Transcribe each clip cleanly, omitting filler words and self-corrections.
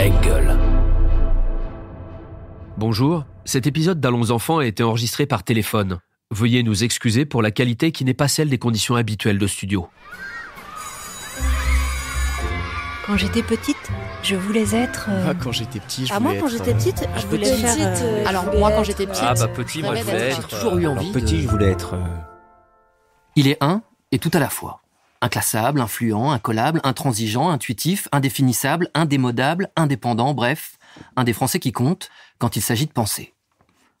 Engel. Bonjour, cet épisode d'Allons enfants a été enregistré par téléphone. Veuillez nous excuser pour la qualité qui n'est pas celle des conditions habituelles de studio. Quand j'étais petite, je voulais être... Quand j'étais petit, je voulais moi, être... quand j'étais petite, je voulais faire... Alors, moi, quand j'étais petite... Petit, moi je voulais être... J'ai toujours eu envie Petit, je voulais être... Il est un et tout à la fois. Inclassable, influent, incollable, intransigeant, intuitif, indéfinissable, indémodable, indépendant, bref, un des Français qui compte quand il s'agit de penser.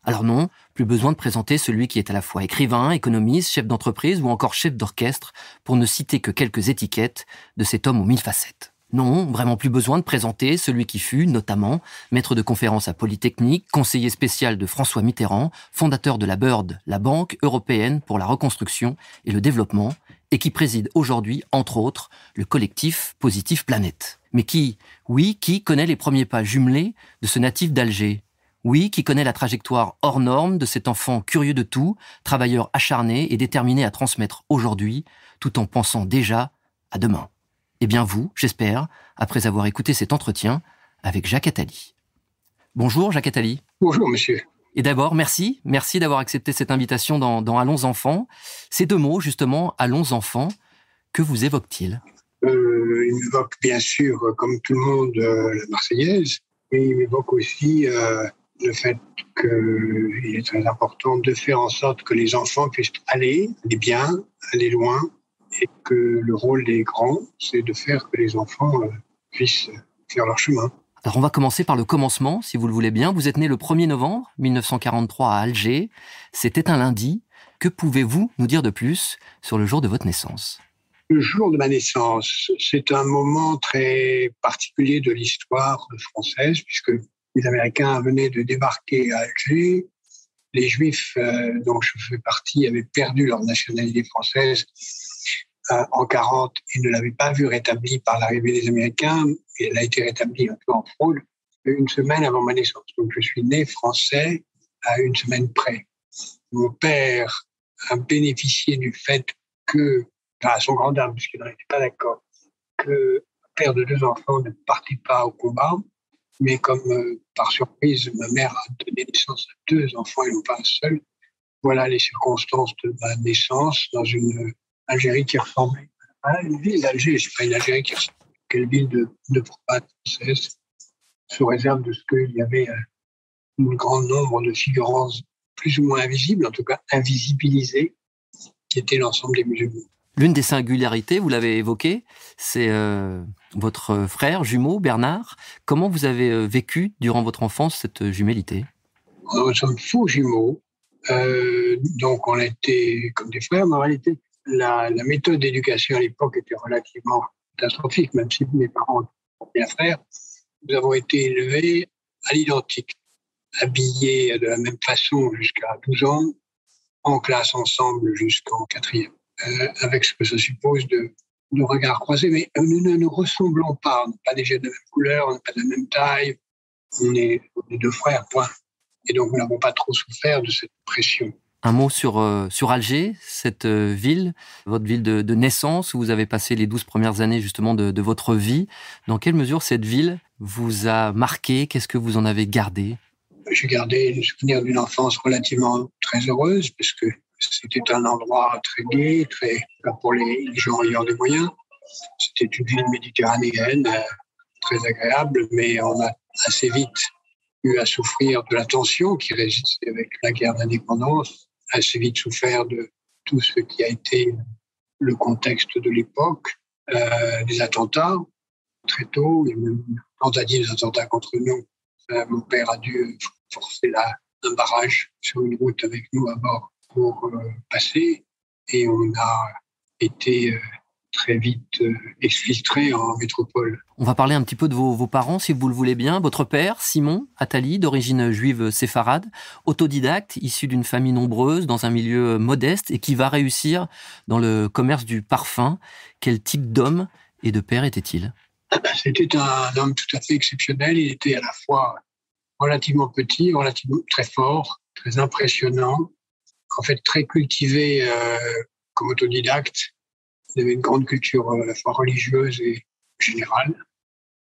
Alors non, plus besoin de présenter celui qui est à la fois écrivain, économiste, chef d'entreprise ou encore chef d'orchestre, pour ne citer que quelques étiquettes de cet homme aux 1000 facettes. Non, vraiment plus besoin de présenter celui qui fut, notamment, maître de conférences à Polytechnique, conseiller spécial de François Mitterrand, fondateur de la BIRD, la Banque européenne pour la reconstruction et le développement, et qui préside aujourd'hui, entre autres, le collectif Positive Planète. Mais qui connaît les premiers pas jumelés de ce natif d'Alger ? Oui, qui connaît la trajectoire hors norme de cet enfant curieux de tout, travailleur acharné et déterminé à transmettre aujourd'hui, tout en pensant déjà à demain. Eh bien vous, j'espère, après avoir écouté cet entretien avec Jacques Attali. Bonjour Jacques Attali. Bonjour monsieur. Et d'abord, merci d'avoir accepté cette invitation dans Allons enfants. Ces deux mots, justement, Allons enfants, que vous évoquent-ils ? Il m'évoque bien sûr, comme tout le monde, la Marseillaise, mais il m'évoque aussi le fait qu'il est très important de faire en sorte que les enfants puissent aller bien, aller loin, et que le rôle des grands, c'est de faire que les enfants puissent faire leur chemin. Alors on va commencer par le commencement, si vous le voulez bien. Vous êtes né le 1er novembre 1943 à Alger. C'était un lundi. Que pouvez-vous nous dire de plus sur le jour de votre naissance ? Le jour de ma naissance, c'est un moment très particulier de l'histoire française, puisque les Américains venaient de débarquer à Alger. Les Juifs dont je fais partie avaient perdu leur nationalité française en 40 et ne l'avaient pas vue rétablie par l'arrivée des Américains. Et elle a été rétablie un peu en fraude une semaine avant ma naissance. Donc je suis né français à une semaine près. Mon père a bénéficié du fait que, à son grand dame, puisqu'il n'en était pas d'accord, que le père de deux enfants ne partait pas au combat. Mais comme par surprise, ma mère a donné naissance à deux enfants et non pas un seul, voilà les circonstances de ma naissance dans une Algérie qui ressemblait à une ville d'Alger. C'est pas une Algérie qui ressemble à une ville de province française, sous réserve de ce qu'il y avait un grand nombre de figurants plus ou moins invisibles, en tout cas invisibilisés, qui étaient l'ensemble des musulmans. L'une des singularités, vous l'avez évoqué, c'est votre frère jumeau, Bernard. Comment vous avez vécu durant votre enfance cette jumélité ? Nous sommes faux jumeaux, donc on a été comme des frères, mais en réalité, la méthode d'éducation à l'époque était relativement catastrophique, même si mes parents étaient bien frères. Nous avons été élevés à l'identique, habillés de la même façon jusqu'à 12 ans, en classe ensemble jusqu'en 4e. Avec ce que ça suppose de regards croisés. Mais nous ne nous ressemblons pas. On n'a pas déjà de la même couleur, on n'a pas de la même taille. On est deux frères, point. Et donc, nous n'avons pas trop souffert de cette pression. Un mot sur Alger, cette ville, votre ville de naissance, où vous avez passé les 12 premières années justement de votre vie. Dans quelle mesure cette ville vous a marqué ? Qu'est-ce que vous en avez gardé ? J'ai gardé le souvenir d'une enfance relativement très heureuse, parce que c'était un endroit très gai, pour les gens ayant des moyens. C'était une ville méditerranéenne, très agréable, mais on a assez vite eu à souffrir de la tension qui résistait avec la guerre d'indépendance, assez vite souffert de tout ce qui a été le contexte de l'époque, des attentats, très tôt, il y a même une tentative d'attentat contre nous. Mon père a dû forcer un barrage sur une route avec nous à bord pour passer, et on a été très vite exfiltrés en métropole. On va parler un petit peu de vos parents, si vous le voulez bien. Votre père, Simon Attali, d'origine juive séfarade, autodidacte, issu d'une famille nombreuse, dans un milieu modeste, et qui va réussir dans le commerce du parfum. Quel type d'homme et de père était-il ? C'était un homme tout à fait exceptionnel. Il était à la fois relativement petit, relativement très fort, très impressionnant, en fait très cultivé comme autodidacte. Il avait une grande culture à la fois religieuse et générale.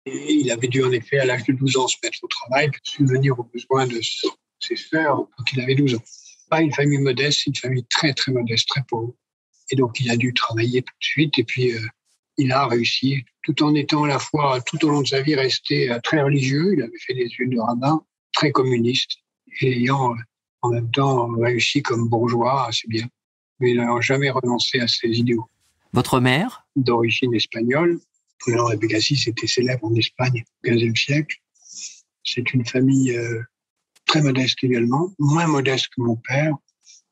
Et il avait dû en effet, à l'âge de 12 ans, se mettre au travail pour subvenir aux besoins de ses sœurs quand il avait 12 ans. Pas une famille modeste, une famille très très modeste, très pauvre. Et donc il a dû travailler tout de suite et puis il a réussi, tout en étant à la fois, tout au long de sa vie, resté très religieux. Il avait fait des études de rabbin, très communiste, et ayant en même temps réussi comme bourgeois assez bien. Mais il n'a jamais renoncé à ses idéaux. Votre mère ? D'origine espagnole. Rebecca Cassis était célèbre en Espagne au XVe siècle. C'est une famille très modeste également, moins modeste que mon père,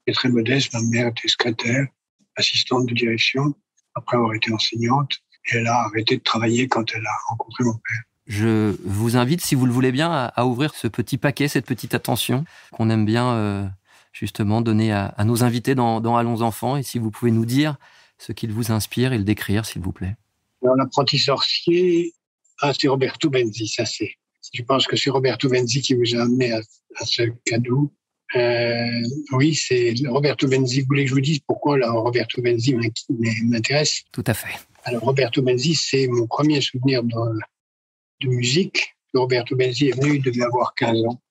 et très modeste. Ma mère était secrétaire, assistante de direction, après avoir été enseignante. Et elle a arrêté de travailler quand elle a rencontré mon père. Je vous invite, si vous le voulez bien, à ouvrir ce petit paquet, cette petite attention qu'on aime bien justement donner à nos invités dans Allons enfants. Et si vous pouvez nous dire ce qu'il vous inspire et le décrire, s'il vous plaît. Alors, l'apprenti sorcier, c'est Roberto Benzi, ça c'est. Je pense que c'est Roberto Benzi qui vous a amené à ce cadeau. Oui, c'est Roberto Benzi. Vous voulez que je vous dise pourquoi Roberto Benzi m'intéresse? Tout à fait. Alors, Roberto Benzi, c'est mon premier souvenir de musique. Roberto Benzi est venu, il devait avoir 15 ans,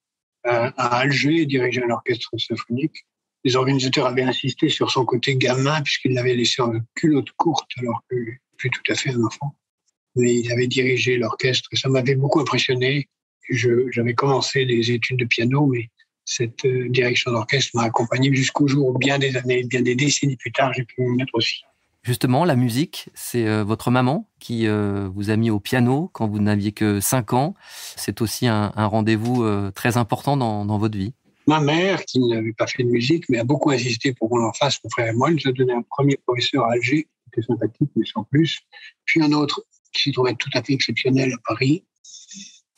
à Alger, et dirigeait un orchestre symphonique. Les organisateurs avaient insisté sur son côté gamin, puisqu'il l'avait laissé en culotte courte, alors que plus tout à fait un enfant. Mais il avait dirigé l'orchestre, et ça m'avait beaucoup impressionné. J'avais commencé des études de piano, mais cette direction d'orchestre m'a accompagné jusqu'au jour où, bien des décennies plus tard, j'ai pu m'y mettre aussi. Justement, la musique, c'est votre maman qui vous a mis au piano quand vous n'aviez que 5 ans. C'est aussi un rendez-vous très important dans votre vie. Ma mère, qui n'avait pas fait de musique, mais a beaucoup insisté pour qu'on en fasse, mon frère et moi, elle nous a donné un premier professeur à Alger, qui était sympathique, mais sans plus. Puis un autre qui s'y trouvait tout à fait exceptionnel à Paris.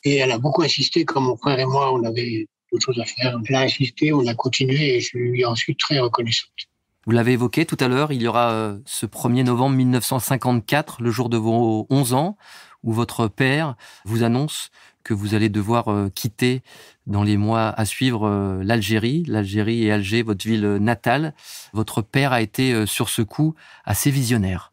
Et elle a beaucoup insisté, comme mon frère et moi, on avait d'autres choses à faire. Elle a insisté, on a continué et je lui ai ensuite très reconnaissante. Vous l'avez évoqué tout à l'heure, il y aura ce 1er novembre 1954, le jour de vos 11 ans, où votre père vous annonce que vous allez devoir quitter dans les mois à suivre l'Algérie et Alger, votre ville natale. Votre père a été sur ce coup assez visionnaire.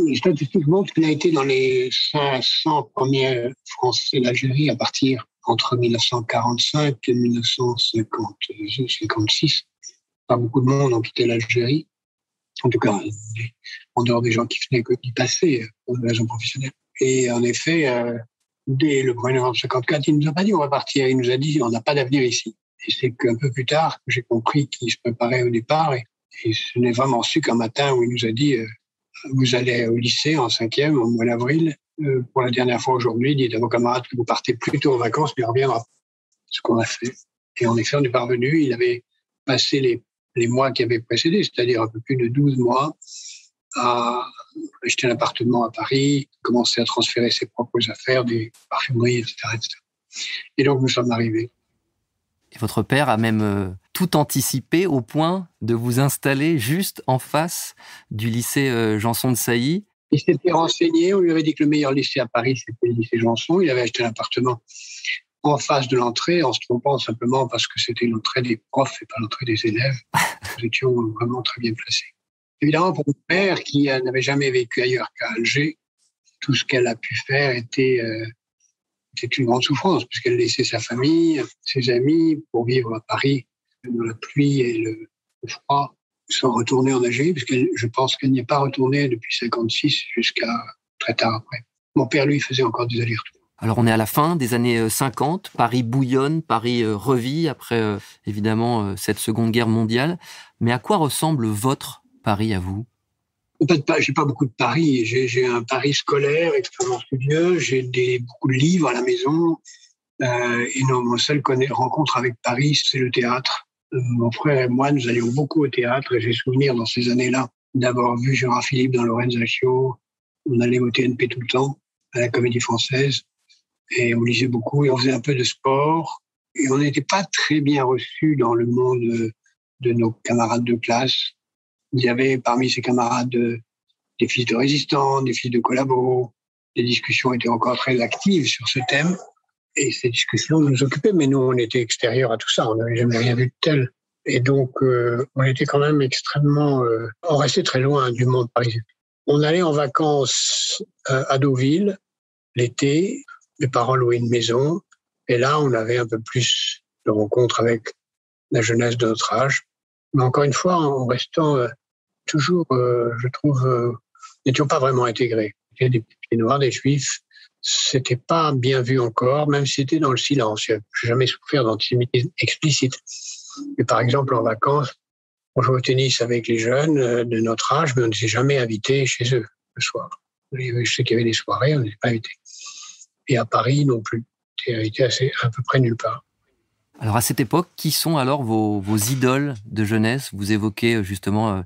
Les statistiques montrent qu'il a été dans les 500 premiers Français d'Algérie à partir entre 1945 et 1956. Pas beaucoup de monde ont quitté l'Algérie, en tout cas en dehors des gens qui venaient que d'y passer pour des raisons professionnelles. Et en effet, dès le 1er novembre 1954, il ne nous a pas dit on va partir, il nous a dit on n'a pas d'avenir ici. Et c'est qu'un peu plus tard que j'ai compris qu'il se préparait au départ, et ce n'est vraiment su qu'un matin où il nous a dit vous allez au lycée en 5e au mois d'avril, pour la dernière fois aujourd'hui, dites à vos camarades que vous partez plus tôt en vacances, mais on reviendra. Ce qu'on a fait. Et en effet, on est parvenu, il avait passé les mois qui avaient précédé, c'est-à-dire un peu plus de 12 mois, à acheter un appartement à Paris, commencer à transférer ses propres affaires, des parfumeries, etc., etc. Et donc, nous sommes arrivés. Et votre père a même tout anticipé au point de vous installer juste en face du lycée Janson de Sailly. Il s'était renseigné, on lui avait dit que le meilleur lycée à Paris, c'était le lycée Janson. Il avait acheté un appartement en face de l'entrée, en se trompant simplement parce que c'était l'entrée des profs et pas l'entrée des élèves. Nous étions vraiment très bien placés. Évidemment, pour mon père, qui n'avait jamais vécu ailleurs qu'à Alger, tout ce qu'elle a pu faire était une grande souffrance, puisqu'elle laissait sa famille, ses amis, pour vivre à Paris, dans la pluie et le froid, sans retourner en Algérie, puisque je pense qu'elle n'y est pas retournée depuis 1956 jusqu'à très tard après. Mon père, lui, faisait encore des allers-retours. Alors on est à la fin des années 50, Paris bouillonne, Paris revit après évidemment cette Seconde Guerre mondiale. Mais à quoi ressemble votre Paris à vous? En fait, j'ai pas beaucoup de Paris. J'ai un Paris scolaire extrêmement studieux. J'ai beaucoup de livres à la maison. Et mon seule rencontre avec Paris, c'est le théâtre. Mon frère et moi, nous allions beaucoup au théâtre. Et j'ai souvenir dans ces années-là d'avoir vu Gérard Philippe dans Lorenzaccio. On allait au TNP tout le temps, à la Comédie Française. Et on lisait beaucoup et on faisait un peu de sport. Et on n'était pas très bien reçus dans le monde de nos camarades de classe. Il y avait parmi ces camarades des fils de résistants, des fils de collabos. Les discussions étaient encore très actives sur ce thème. Et ces discussions nous occupaient, mais nous, on était extérieurs à tout ça. On n'avait jamais rien vu de tel. Et donc, on était quand même extrêmement... on restait très loin du monde parisien. On allait en vacances à Deauville l'été. mes parents louaient une maison. Et là, on avait un peu plus de rencontres avec la jeunesse de notre âge. Mais encore une fois, en restant toujours, je trouve, n'étions pas vraiment intégrés. Il y a des pieds noirs, des juifs. C'était pas bien vu encore, même si c'était dans le silence. Je n'ai jamais souffert d'antisémitisme explicite. Mais par exemple, en vacances, on jouait au tennis avec les jeunes de notre âge, mais on ne s'est jamais invité chez eux le soir. Je sais qu'il y avait des soirées, on n'était pas invité. Et à Paris non plus. On était invité à peu près nulle part. Alors à cette époque, qui sont alors vos idoles de jeunesse ? Vous évoquez justement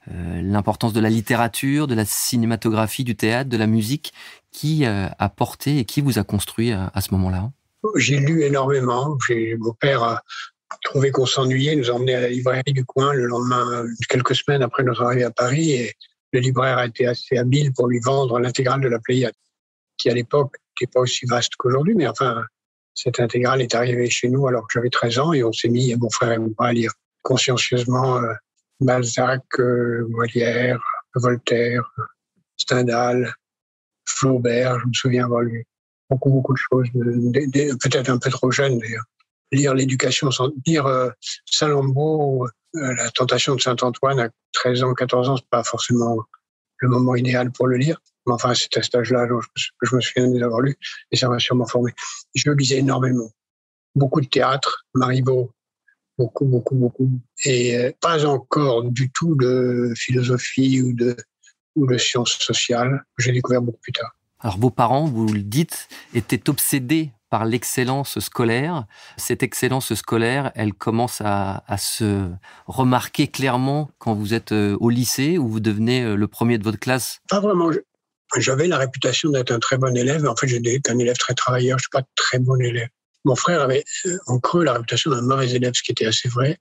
l'importance de la littérature, de la cinématographie, du théâtre, de la musique. Qui a porté et qui vous a construit à ce moment-là ? J'ai lu énormément. Mon père trouvait qu'on s'ennuyait, nous emmenait à la librairie du coin le lendemain, quelques semaines après notre arrivée à Paris. Et le libraire a été assez habile pour lui vendre l'intégrale de la Pléiade, qui à l'époque n'était pas aussi vaste qu'aujourd'hui, mais enfin, cette intégrale est arrivée chez nous alors que j'avais 13 ans et on s'est mis, mon frère et moi, à lire consciencieusement Balzac, Molière, Voltaire, Stendhal, Flaubert. Je me souviens avoir lu beaucoup de choses, peut-être un peu trop jeune d'ailleurs. Lire l'éducation, lire Saint-Lombault, la tentation de Saint-Antoine à 13 ans, 14 ans, c'est pas forcément le moment idéal pour le lire. Mais enfin, c'est à cet âge-là que je me souviens de les avoir lus et ça m'a sûrement formé. Je lisais énormément. Beaucoup de théâtre, Marivaux, beaucoup. Et pas encore du tout de philosophie ou de sciences sociales, que j'ai découvert beaucoup plus tard. Alors vos parents, vous le dites, étaient obsédés par l'excellence scolaire. Cette excellence scolaire, elle commence à se remarquer clairement quand vous êtes au lycée, où vous devenez le premier de votre classe. Pas vraiment. J'avais la réputation d'être un très bon élève. En fait, j'étais un élève très travailleur. Je suis pas très bon élève. Mon frère avait en creux la réputation d'un mauvais élève, ce qui était assez vrai.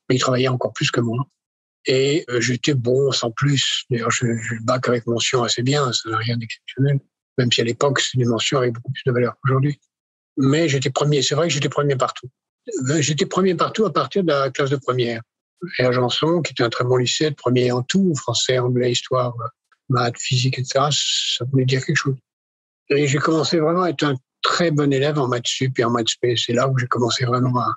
Mais il travaillait encore plus que moi. Et j'étais bon sans plus. D'ailleurs, je bac avec mention assez bien. Ça n'a rien d'exceptionnel. Même si à l'époque, c'est des mentions avec beaucoup plus de valeur qu'aujourd'hui. Mais j'étais premier. C'est vrai que j'étais premier partout. J'étais premier partout à partir de la classe de première. Et à Janson, qui était un très bon lycée, premier en tout, français, anglais, histoire, maths, physique, etc., ça voulait dire quelque chose. Et j'ai commencé vraiment à être un très bon élève en maths sup et en maths spé. C'est là où j'ai commencé vraiment à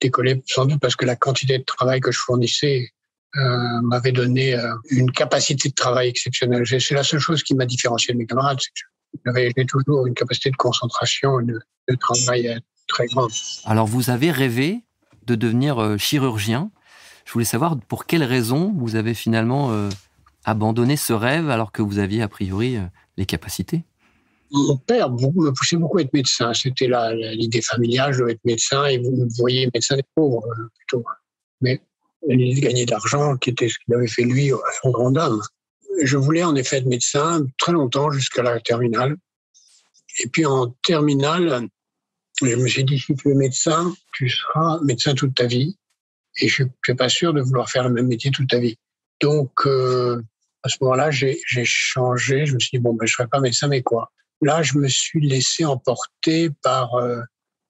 décoller, sans doute parce que la quantité de travail que je fournissais m'avait donné une capacité de travail exceptionnelle. C'est la seule chose qui m'a différencié de mes camarades, c'est que j'ai toujours une capacité de concentration et de travail très grande. Alors vous avez rêvé de devenir chirurgien. Je voulais savoir pour quelles raisons vous avez finalement abandonné ce rêve alors que vous aviez a priori les capacités. Mon père me poussait beaucoup à être médecin. C'était l'idée familiale, je veux être médecin, et vous voyez médecin des pauvres plutôt. Mais l'idée de gagner de l'argent, qui était ce qu'il avait fait lui à son grand dame. Je voulais en effet être médecin très longtemps, jusqu'à la terminale. Et puis en terminale, je me suis dit, si tu es médecin, tu seras médecin toute ta vie. Et je ne suis pas sûr de vouloir faire le même métier toute ta vie. Donc, à ce moment-là, j'ai changé. Je me suis dit, je ne serai pas médecin, mais quoi ? Là, je me suis laissé emporter par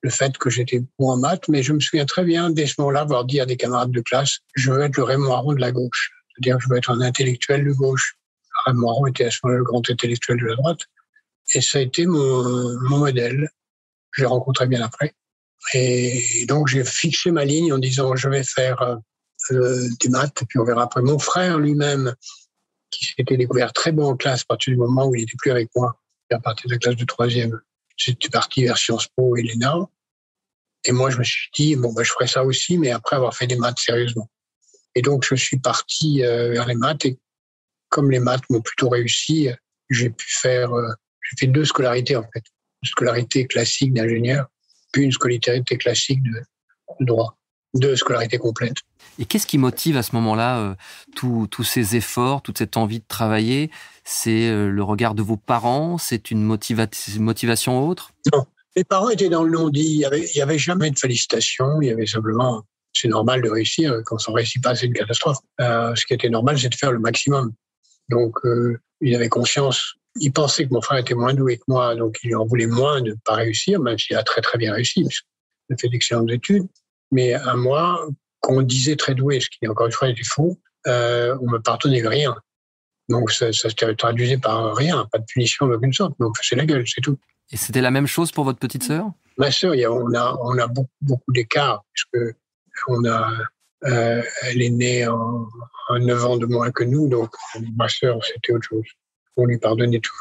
le fait que j'étais bon en maths, mais je me souviens très bien, dès ce moment-là, avoir dit à des camarades de classe, je veux être le Raymond Aron de la gauche. C'est-à-dire que je veux être un intellectuel de gauche. Raymond Aron était à ce moment-là le grand intellectuel de la droite. Et ça a été mon modèle. Je l'ai rencontré bien après. Et donc, j'ai fixé ma ligne en disant, je vais faire des maths, et puis on verra après. Mon frère lui-même, qui s'était découvert très bon en classe à partir du moment où il n'était plus avec moi, à partir de la classe de 3e, j'étais parti vers Sciences Po et l'ENA. Et moi, je me suis dit, je ferai ça aussi, mais après avoir fait des maths sérieusement. Et donc, je suis parti vers les maths. Et comme les maths m'ont plutôt réussi, j'ai fait 2 scolarités, en fait. Une scolarité classique d'ingénieur, puis une scolarité classique de droit. 2 scolarités complètes. Et qu'est-ce qui motive à ce moment-là tous ces efforts, toute cette envie de travailler ? C'est le regard de vos parents ? C'est une motivation autre ? Non. Mes parents étaient dans le non-dit. Il n'y avait jamais de félicitations. Il y avait simplement, c'est normal de réussir. Quand ça ne réussit pas, c'est une catastrophe. Ce qui était normal, c'est de faire le maximum. Donc, ils avaient conscience. Ils pensaient que mon frère était moins doué que moi, donc ils en voulaient moins de ne pas réussir, même s'il a très très bien réussi, parce qu'il a fait d'excellentes études. Mais à moi, qu'on disait très doué, ce qui encore une fois était faux, on me pardonnait rien. Donc ça se traduisait par rien, pas de punition d'aucune sorte. Donc c'est la gueule, c'est tout. Et c'était la même chose pour votre petite sœur ? Ma sœur, on a beaucoup d'écart, puisque elle est née en 9 ans de moins que nous, donc ma sœur, c'était autre chose. On lui pardonnait tout.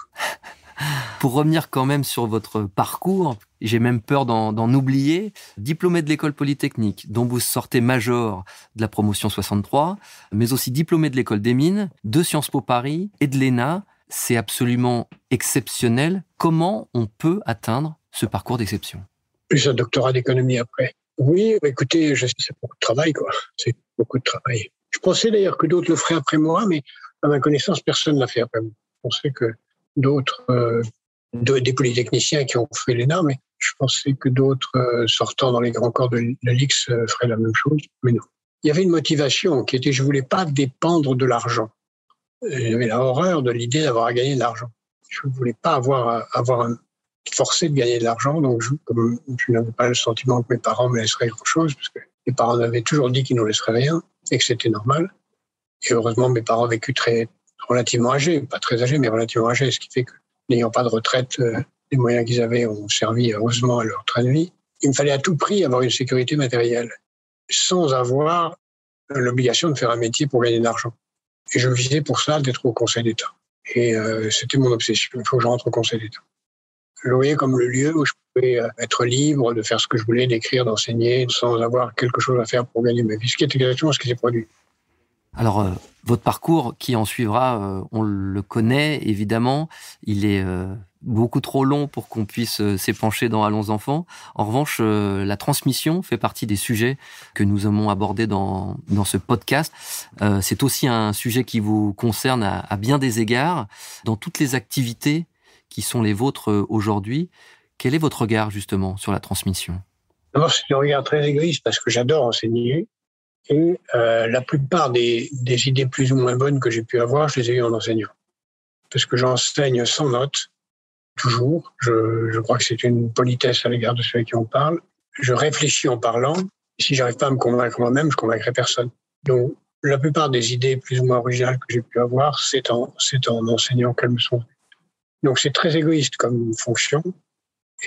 Pour revenir quand même sur votre parcours, j'ai même peur d'en oublier, diplômé de l'école polytechnique, dont vous sortez major de la promotion 63, mais aussi diplômé de l'école des mines, de Sciences Po Paris et de l'ENA, c'est absolument exceptionnel. Comment on peut atteindre ce parcours d'exception ? Plus un doctorat d'économie après. Oui, écoutez, c'est beaucoup de travail, quoi. C'est beaucoup de travail. Je pensais d'ailleurs que d'autres le feraient après moi, mais à ma connaissance, personne ne l'a fait après moi. Je pensais que d'autres, des polytechniciens qui ont fait l'ENA, mais je pensais que d'autres sortant dans les grands corps de l'IX feraient la même chose, mais non. Il y avait une motivation qui était, je voulais pas dépendre de l'argent. J'avais la horreur de l'idée d'avoir à gagner de l'argent. Je ne voulais pas avoir forcé de gagner de l'argent, donc comme je n'avais pas le sentiment que mes parents me laisseraient grand-chose, parce que mes parents m'avaient toujours dit qu'ils ne nous laisseraient rien, et que c'était normal. Et heureusement, mes parents ont vécu relativement âgés, pas très âgés, mais relativement âgés, ce qui fait que, n'ayant pas de retraite, les moyens qu'ils avaient ont servi heureusement à leur train de vie. Il me fallait à tout prix avoir une sécurité matérielle, sans avoir l'obligation de faire un métier pour gagner de l'argent. Et je visais pour ça d'être au Conseil d'État. Et c'était mon obsession, il faut que je rentre au Conseil d'État. Je le voyais comme le lieu où je pouvais être libre de faire ce que je voulais, d'écrire, d'enseigner, sans avoir quelque chose à faire pour gagner ma vie, ce qui est exactement ce qui s'est produit. Alors, votre parcours qui en suivra, on le connaît évidemment, il est beaucoup trop long pour qu'on puisse s'épancher dans Allons enfants. En revanche, la transmission fait partie des sujets que nous aimons aborder dans ce podcast. C'est aussi un sujet qui vous concerne à bien des égards. Dans toutes les activités qui sont les vôtres aujourd'hui, quel est votre regard justement sur la transmission ? D'abord, c'est un regard très égoïste parce que j'adore enseigner. Et la plupart des idées plus ou moins bonnes que j'ai pu avoir, je les ai eues en enseignant. Parce que j'enseigne sans notes, toujours. Je crois que c'est une politesse à l'égard de ceux qui en parlent. Je réfléchis en parlant. Et si j'arrive pas à me convaincre moi-même, je convaincrai personne. Donc, la plupart des idées plus ou moins originales que j'ai pu avoir, c'est en enseignant qu'elles me sont venues. Donc, c'est très égoïste comme fonction.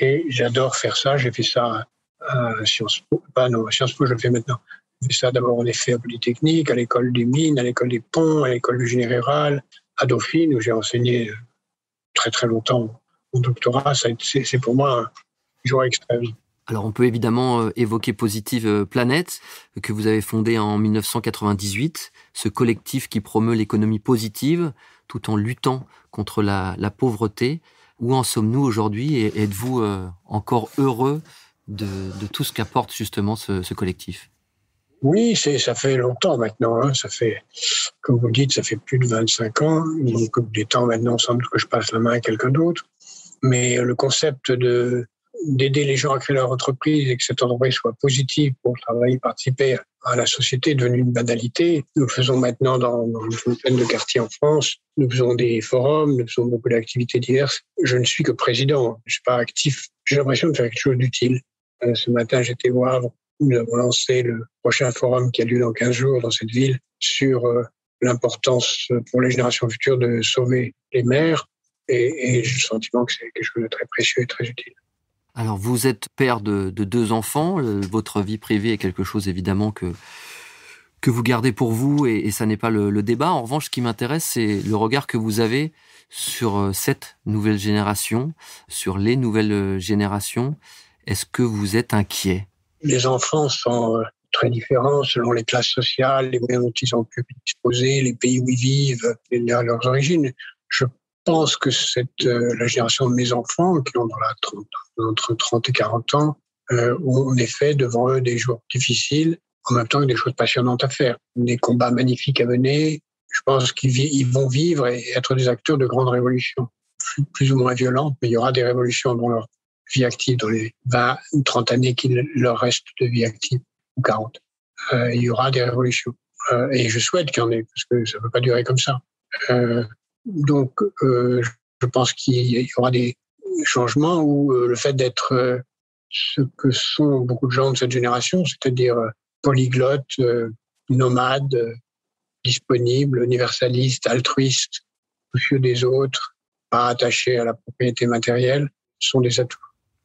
Et j'adore faire ça. J'ai fait ça à Sciences Po. À Sciences Po, je le fais maintenant. J'ai fait ça d'abord en effet à Polytechnique, à l'école des mines, à l'école des ponts, à l'école du génie rural, à Dauphine, où j'ai enseigné très très longtemps mon doctorat. C'est pour moi un joie extrême. Alors on peut évidemment évoquer Positive Planète, que vous avez fondé en 1998, ce collectif qui promeut l'économie positive tout en luttant contre la pauvreté. Où en sommes-nous aujourd'hui et êtes-vous encore heureux de tout ce qu'apporte justement ce collectif ? Oui, ça fait longtemps maintenant. Hein. Ça fait, comme vous le dites, ça fait plus de 25 ans. Il est des temps maintenant, sans doute que je passe la main à quelqu'un d'autre. Mais le concept d'aider les gens à créer leur entreprise et que cette entreprise soit positive pour travailler, participer à la société est devenu une banalité. Nous le faisons maintenant dans une vingtaine de quartiers en France. Nous faisons des forums, nous faisons beaucoup d'activités diverses. Je ne suis que président, je ne suis pas actif. J'ai l'impression de faire quelque chose d'utile. Ce matin, j'étais au Havre. Nous avons lancé le prochain forum qui a lieu dans 15 jours dans cette ville sur l'importance pour les générations futures de sauver les mers. Et j'ai le sentiment que c'est quelque chose de très précieux et très utile. Alors, vous êtes père de 2 enfants. Votre vie privée est quelque chose, évidemment, que vous gardez pour vous et ça n'est pas le débat. En revanche, ce qui m'intéresse, c'est le regard que vous avez sur cette nouvelle génération, sur les nouvelles générations. Est-ce que vous êtes inquiet ? Les enfants sont très différents selon les classes sociales, les moyens dont ils ont pu disposer, les pays où ils vivent, leurs origines. Je pense que la génération de mes enfants, qui ont entre 30 et 40 ans, ont en effet devant eux des jours difficiles, en même temps que des choses passionnantes à faire, des combats magnifiques à mener. Je pense qu'ils vont vivre et être des acteurs de grandes révolutions, plus ou moins violentes, mais il y aura des révolutions dans leur vie active, dans les 20 ou 30 années qu'il leur reste de vie active, ou 40. Il y aura des révolutions. Et je souhaite qu'il y en ait, parce que ça ne peut pas durer comme ça. Donc, je pense qu'il y aura des changements où le fait d'être ce que sont beaucoup de gens de cette génération, c'est-à-dire polyglottes, nomades, disponibles, universalistes, altruistes, soucieux des autres, pas attachés à la propriété matérielle, sont des atouts.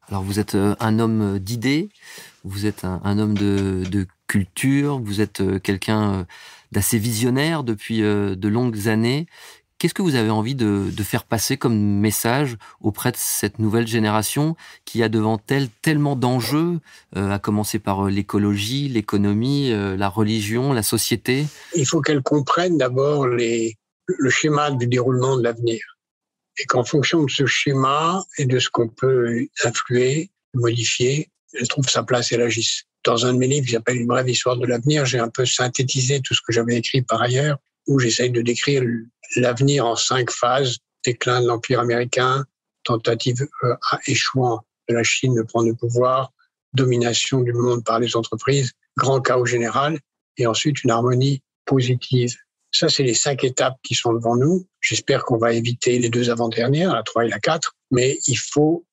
Alors vous êtes un homme d'idées, vous êtes un homme de culture, vous êtes quelqu'un d'assez visionnaire depuis de longues années. Qu'est-ce que vous avez envie de faire passer comme message auprès de cette nouvelle génération qui a devant elle tellement d'enjeux, à commencer par l'écologie, l'économie, la religion, la société? Il faut qu'elle comprenne d'abord le schéma du déroulement de l'avenir. Et qu'en fonction de ce schéma et de ce qu'on peut influer, modifier, elle trouve sa place et elle agisse. Dans un de mes livres qui s'appelle Une brève histoire de l'avenir, j'ai un peu synthétisé tout ce que j'avais écrit par ailleurs, où j'essaye de décrire l'avenir en 5 phases. Déclin de l'Empire américain, tentative échouant de la Chine de prendre le pouvoir, domination du monde par les entreprises, grand chaos général, et ensuite une harmonie positive. Ça, c'est les 5 étapes qui sont devant nous. J'espère qu'on va éviter les 2 avant-dernières, la 3 et la 4, mais il faut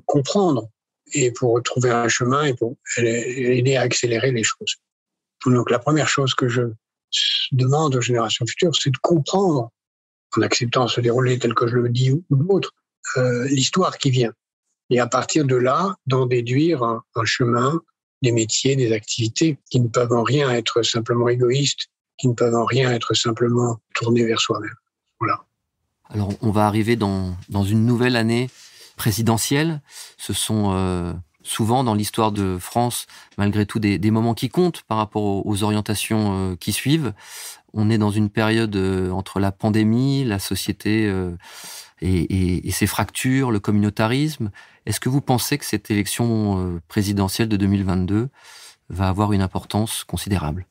comprendre et pour retrouver un chemin et pour aider à accélérer les choses. Donc la première chose que je demande aux générations futures, c'est de comprendre, en acceptant ce déroulé tel que je le dis ou d'autres, l'histoire qui vient. Et à partir de là, d'en déduire un chemin, des métiers, des activités qui ne peuvent en rien être simplement égoïstes, qui ne peuvent en rien être simplement tournés vers soi-même. Voilà. Alors, on va arriver dans une nouvelle année présidentielle. Ce sont souvent dans l'histoire de France, malgré tout, des moments qui comptent par rapport aux orientations qui suivent. On est dans une période entre la pandémie, la société et ses fractures, le communautarisme. Est-ce que vous pensez que cette élection présidentielle de 2022 va avoir une importance considérable ?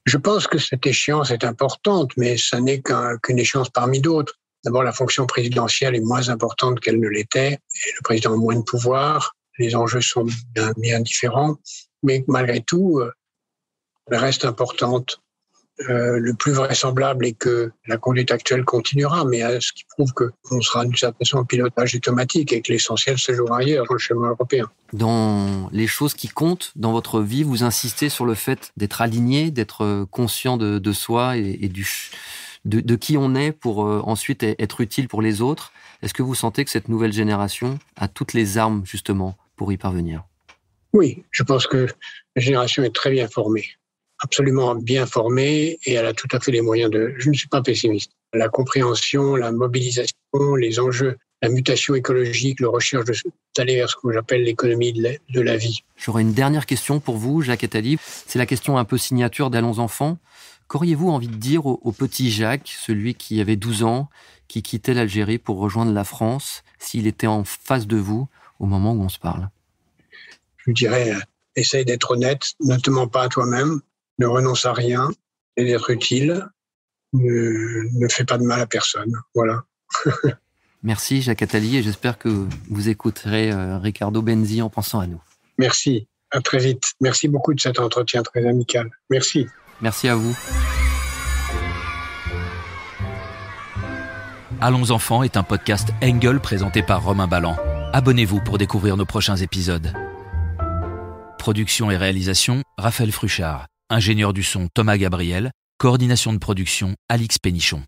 Je pense que cette échéance est importante, mais ça n'est qu'une échéance parmi d'autres. D'abord, la fonction présidentielle est moins importante qu'elle ne l'était, et le président a moins de pouvoir, les enjeux sont bien différents, mais malgré tout, elle reste importante. Le plus vraisemblable est que la conduite actuelle continuera, mais ce qui prouve qu'on sera d'une certaine façon en pilotage automatique et que l'essentiel se jouera ailleurs, dans le chemin européen. Dans les choses qui comptent dans votre vie, vous insistez sur le fait d'être aligné, d'être conscient de soi et de qui on est pour ensuite être utile pour les autres. Est-ce que vous sentez que cette nouvelle génération a toutes les armes, justement, pour y parvenir ? Oui, je pense que la génération est très bien formée. Absolument bien formée et elle a tout à fait les moyens de... Je ne suis pas pessimiste. La compréhension, la mobilisation, les enjeux, la mutation écologique, la recherche d'aller vers ce que j'appelle l'économie de la vie. J'aurais une dernière question pour vous, Jacques Attali. C'est la question un peu signature d'Allons enfants. Qu'auriez-vous envie de dire au petit Jacques, celui qui avait 12 ans, qui quittait l'Algérie pour rejoindre la France, s'il était en face de vous au moment où on se parle ? Je lui dirais, essaye d'être honnête, ne te mens pas à toi-même, ne renonce à rien, et d'être utile, ne fais pas de mal à personne. Voilà. Merci Jacques Attali et j'espère que vous écouterez Ricardo Benzi en pensant à nous. Merci, à très vite. Merci beaucoup de cet entretien très amical. Merci. Merci à vous. Allons enfants est un podcast Engel présenté par Romain Ballan. Abonnez-vous pour découvrir nos prochains épisodes. Production et réalisation, Raphaël Fruchard. Ingénieur du son, Thomas Gabriel. Coordination de production, Alix Pénichon.